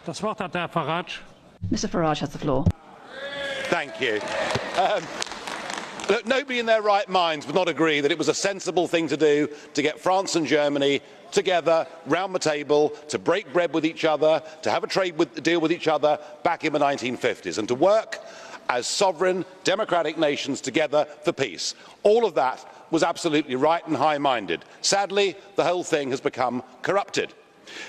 Das Wort hat Herr Farage. Mr. Farage has the floor. Thank you. Look, nobody in their right minds would not agree that it was a sensible thing to do to get France and Germany together round the table to break bread with each other, to have a trade deal with each other back in the 1950s, and to work as sovereign democratic nations together for peace. All of that was absolutely right and high-minded. Sadly, the whole thing has become corrupted.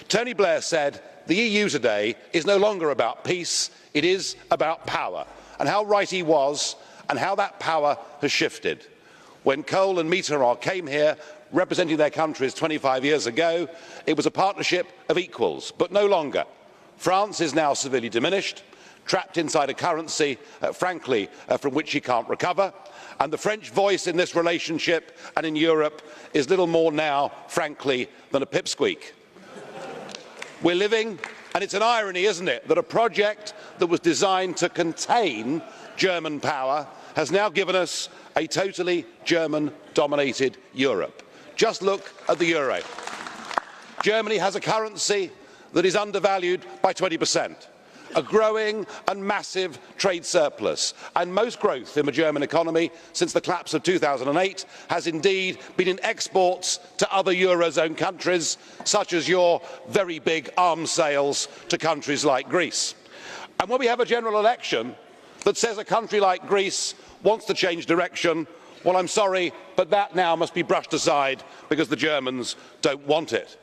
Tony Blair said the EU today is no longer about peace, it is about power, and how right he was and how that power has shifted. When Kohl and Mitterrand came here representing their countries 25 years ago, it was a partnership of equals, but no longer. France is now severely diminished, trapped inside a currency, frankly, from which she can't recover, and the French voice in this relationship and in Europe is little more now, frankly, than a pipsqueak. We're living, and it's an irony, isn't it, that a project that was designed to contain German power has now given us a totally German-dominated Europe. Just look at the euro. Germany has a currency that is undervalued by 20%, a growing and massive trade surplus, and most growth in the German economy since the collapse of 2008 has indeed been in exports to other Eurozone countries, such as your very big arms sales to countries like Greece. And when we have a general election that says a country like Greece wants to change direction, well, I'm sorry, but that now must be brushed aside because the Germans don't want it.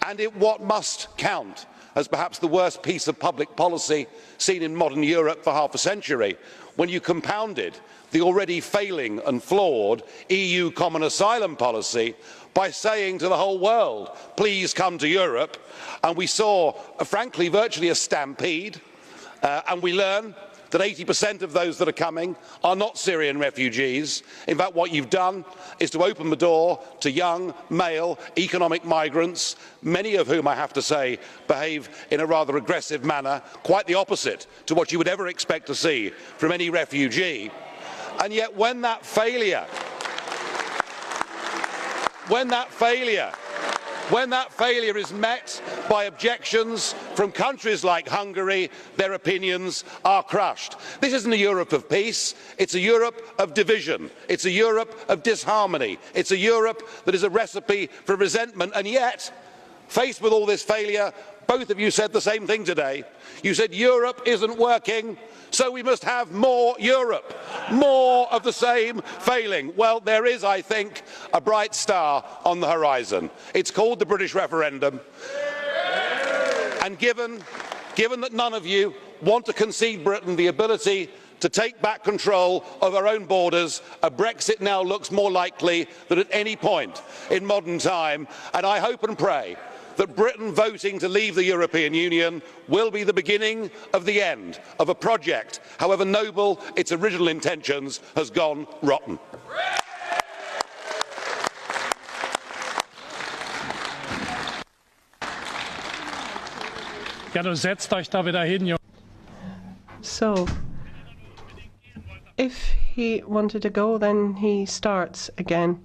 And what must count as perhaps the worst piece of public policy seen in modern Europe for half a century, when you compounded the already failing and flawed EU common asylum policy by saying to the whole world, please come to Europe, and we saw, frankly, virtually a stampede, and we learn that 80% of those that are coming are not Syrian refugees. In fact, what you've done is to open the door to young, male, economic migrants, many of whom, I have to say, behave in a rather aggressive manner, quite the opposite to what you would ever expect to see from any refugee. And yet when that failure is met by objections from countries like Hungary, their opinions are crushed. This isn't a Europe of peace, it's a Europe of division, it's a Europe of disharmony, it's a Europe that is a recipe for resentment, and yet, faced with all this failure, both of you said the same thing today. You said Europe isn't working, so we must have more Europe, more of the same failing. Well, there is, I think, a bright star on the horizon. It's called the British referendum. And given that none of you want to concede Britain the ability to take back control of our own borders, a Brexit now looks more likely than at any point in modern time, and I hope and pray that Britain voting to leave the European Union will be the beginning of the end of a project, however noble its original intentions, has gone rotten. Ja, du setzt euch da wieder hin, So, if he wanted to go, then he starts again.